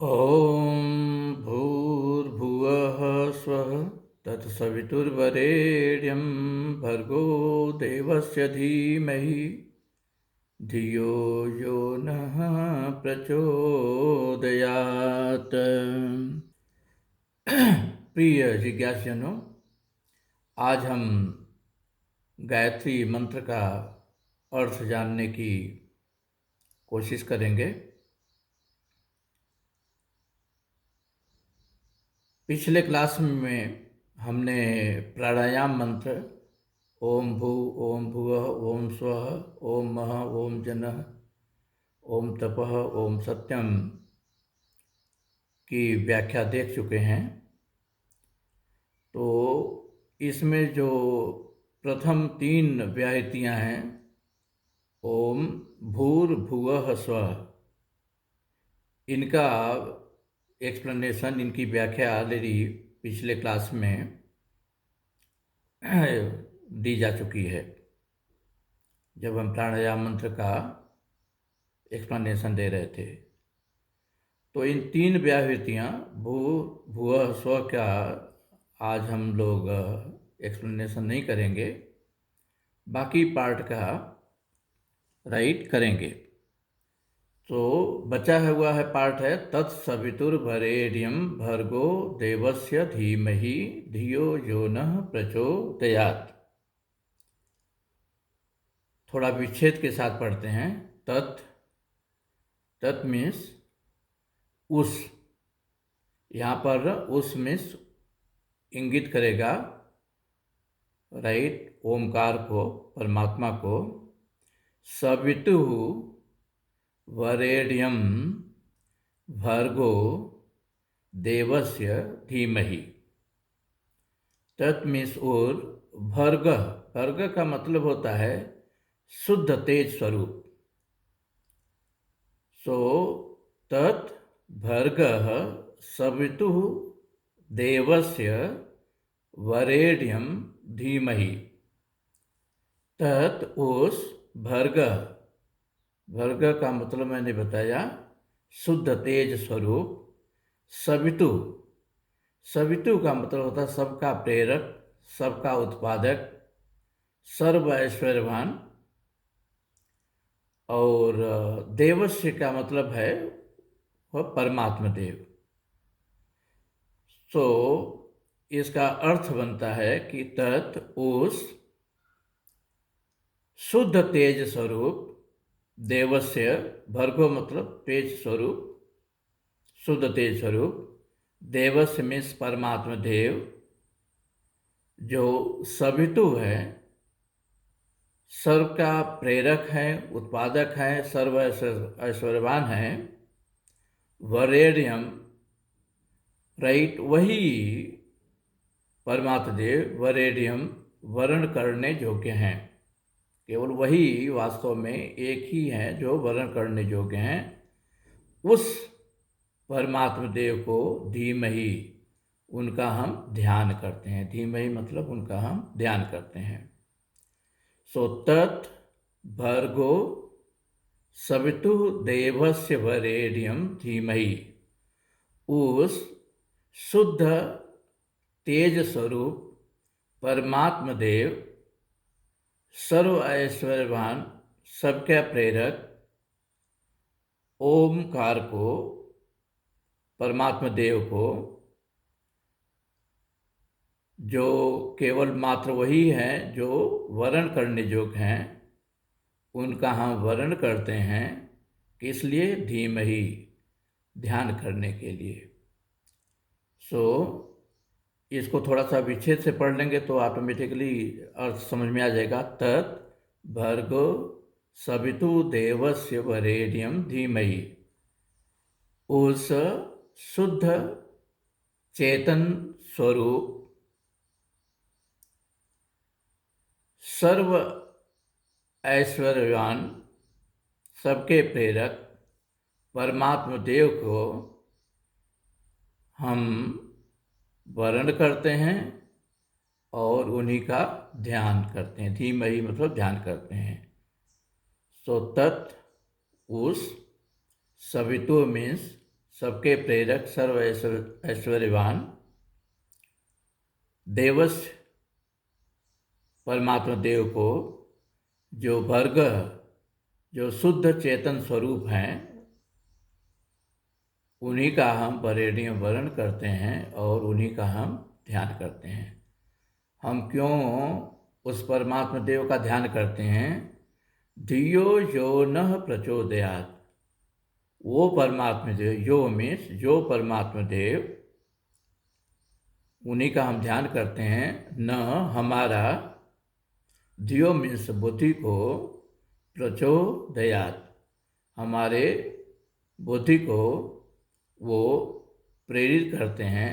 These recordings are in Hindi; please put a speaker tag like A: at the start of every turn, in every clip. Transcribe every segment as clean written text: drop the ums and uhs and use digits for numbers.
A: ॐ भूर्भुवः स्वः तत्सवितुर्वरेण्यं भर्गो देवस्य धीमहि धियो यो नः प्रचोदयात्। प्रिय जिज्ञासुजनों, आज हम गायत्री मंत्र का अर्थ जानने की कोशिश करेंगे। पिछले क्लास में हमने प्राणायाम मंत्र ओम भू ओम भुवः ओम स्वः ओम महः ओम जनः ओम तपः ओम सत्यम की व्याख्या देख चुके हैं। तो इसमें जो प्रथम तीन व्याहृतियाँ हैं, ओम भूर्भुवः स्वः, इनका एक्सप्लेनेशन, इनकी व्याख्या ऑलरेडी पिछले क्लास में दी जा चुकी है, जब हम प्राणायाम मंत्र का एक्सप्लेनेशन दे रहे थे। तो इन तीन व्याहृतियाँ भू भुवः स्व का आज हम लोग एक्सप्लेनेशन नहीं करेंगे, बाकी पार्ट का राइट करेंगे। तो बचा हुआ है पार्ट है तत्सवितुर्वरेण्यं भर्गो देवस्य धीमहि धियो यो नः प्रचोदयात्। थोड़ा विच्छेद के साथ पढ़ते हैं। तत् मीन्स उस, यहाँ पर उस मीन्स इंगित करेगा राइट ओमकार को, परमात्मा को। सवितु वरेण्यं भर्गो देवस्य धीमहि। तत् मीन्स और, भर्ग, भर्ग का मतलब होता है शुद्ध तेज स्वरूप। सो तत् भर्गः सवितु देवस्य वरेण्यं धीमहि। तत् उस, भर्ग, भर्ग का मतलब मैंने बताया शुद्ध तेज स्वरूप। सवितु, सवितु का मतलब होता है सबका प्रेरक, सबका उत्पादक, सर्व ऐश्वर्यवान। और देवस्य का मतलब है वह परमात्मा देव। तो इसका अर्थ बनता है कि तत् उस शुद्ध तेज स्वरूप, देवस्य, भर्गो मतलब तेज स्वरूप, शुद्ध तेज स्वरूप, देवस्य मीन्स परमात्मा देव, जो सवितु है, सर्व का प्रेरक है, उत्पादक है, सर्व ऐश्वर्यवान है। वरेण्यम, राइट, वही परमात्मा देव, वरेण्यम, वर्ण करने योग्य हैं। केवल वही वास्तव में एक ही है जो वर्ण करने योग्य हैं। उस परमात्मा देव को धीमहि, उनका हम ध्यान करते हैं। धीमहि मतलब उनका हम ध्यान करते हैं। सो तत् भर्गो सवितु देवस्य वरेण्यं धीमहि, उस शुद्ध तेज स्वरूप परमात्मा देव, सर्व ऐश्वर्यवान, सबका प्रेरक ओमकार को, परमात्मा देव को, जो केवल मात्र वही है जो वर्ण करने योग्य हैं, उनका हम वर्ण करते हैं। किस लिए? धीमहि, ध्यान करने के लिए। सो इसको थोड़ा सा विच्छेद से पढ़ लेंगे तो ऑटोमेटिकली अर्थ समझ में आ जाएगा। तत् भर्गो सवितु देवस्य वरेण्यं धीमहि, उस शुद्ध चेतन स्वरूप, सर्व ऐश्वर्यवान, सबके प्रेरक परमात्मा देव को हम वर्ण करते हैं और उन्हीं का ध्यान करते हैं। धीमहि मतलब ध्यान करते हैं। सो तत् उस, सवितु मीन्स सबके प्रेरक, सर्व ऐश्वर्यवान देवस्य परमात्मा देव को जो वर्ग, जो शुद्ध चेतन स्वरूप हैं, उन्हीं का हम वरेण्य वर्ण करते हैं और उन्हीं का हम ध्यान करते हैं। हम क्यों उस परमात्मा देव का ध्यान करते हैं? धियो यो नः प्रचोदयात्। वो परमात्मा देव, यो मीन्स जो परमात्मा देव, उन्हीं का हम ध्यान करते हैं। न हमारा, धियो मीन्स बुद्धि को, प्रचोदयात् हमारे बुद्धि को वो प्रेरित करते हैं,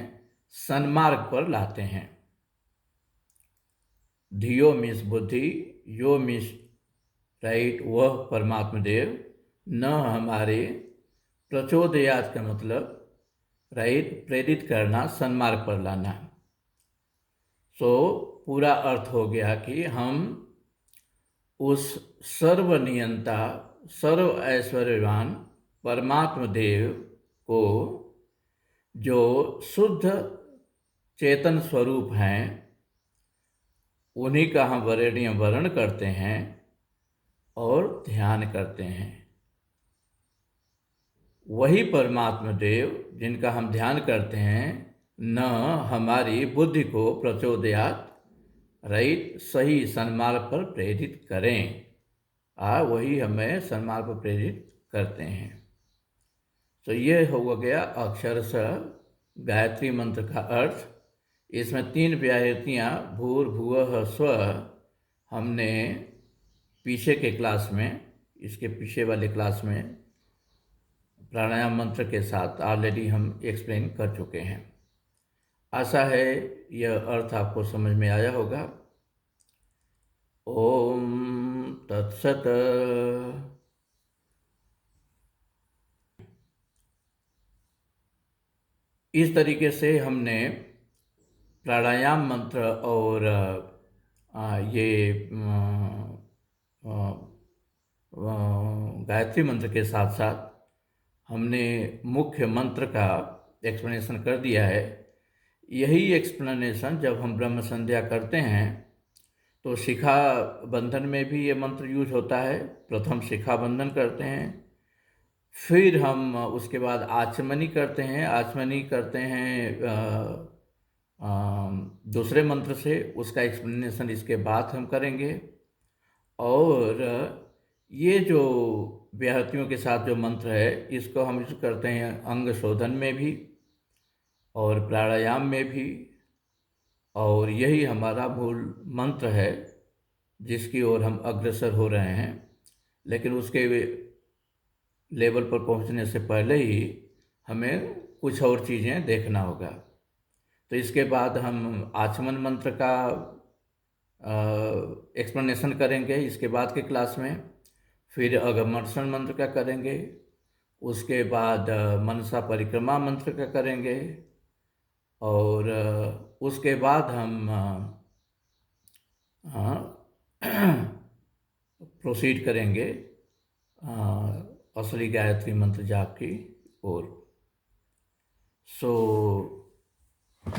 A: सन्मार्ग पर लाते हैं। धियो मीन्स बुद्धि, यो मीन्स राइट, वह परमात्मा देव, न हमारे, प्रचोदयात का मतलब राइट प्रेरित करना, सन्मार्ग पर लाना। सो पूरा अर्थ हो गया कि हम उस सर्वनियंता, सर्व ऐश्वर्यवान परमात्मा देव को, जो शुद्ध चेतन स्वरूप हैं, उन्हीं का हम वरेण्य वर्ण करते हैं और ध्यान करते हैं। वही परमात्मा देव जिनका हम ध्यान करते हैं, न हमारी बुद्धि को प्रचोदयात राइट सही सन्मार्ग पर प्रेरित करें, वही हमें सन्मार्ग पर प्रेरित करते हैं। तो ये हो गया अक्षरशः गायत्री मंत्र का अर्थ। इसमें 3 व्याहृतियाँ भूर्भुवः स्वः हमने पीछे के क्लास में, इसके पीछे वाले क्लास में प्राणायाम मंत्र के साथ ऑलरेडी हम एक्सप्लेन कर चुके हैं। आशा है यह अर्थ आपको समझ में आया होगा। ओम तत्सत। इस तरीके से हमने प्राणायाम मंत्र और ये गायत्री मंत्र के साथ साथ हमने मुख्य मंत्र का एक्सप्लेनेशन कर दिया है। यही एक्सप्लेनेशन जब हम ब्रह्म संध्या करते हैं तो शिखा बंधन में भी ये मंत्र यूज होता है। प्रथम शिखा बंधन करते हैं, फिर हम उसके बाद आचमनी करते हैं। आचमनी करते हैं दूसरे मंत्र से, उसका एक्सप्लेनेशन इसके बाद हम करेंगे। और ये जो व्याहृतियों के साथ जो मंत्र है, इसको हम यूज करते हैं अंग शोधन में भी और प्राणायाम में भी, और यही हमारा मूल मंत्र है जिसकी ओर हम अग्रसर हो रहे हैं। लेकिन उसके लेवल पर पहुंचने से पहले ही हमें कुछ और चीज़ें देखना होगा। तो इसके बाद हम आचमन मंत्र का एक्सप्लेनेशन करेंगे इसके बाद के क्लास में, फिर अगमर्षण मंत्र का करेंगे, उसके बाद मनसा परिक्रमा मंत्र का करेंगे, और उसके बाद हम प्रोसीड करेंगे असली गायत्री मंत्र जाप की ओर।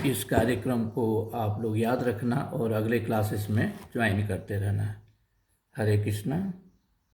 A: इस कार्यक्रम को आप लोग याद रखना और अगले क्लासेस में ज्वाइन करते रहना। हरे कृष्णा।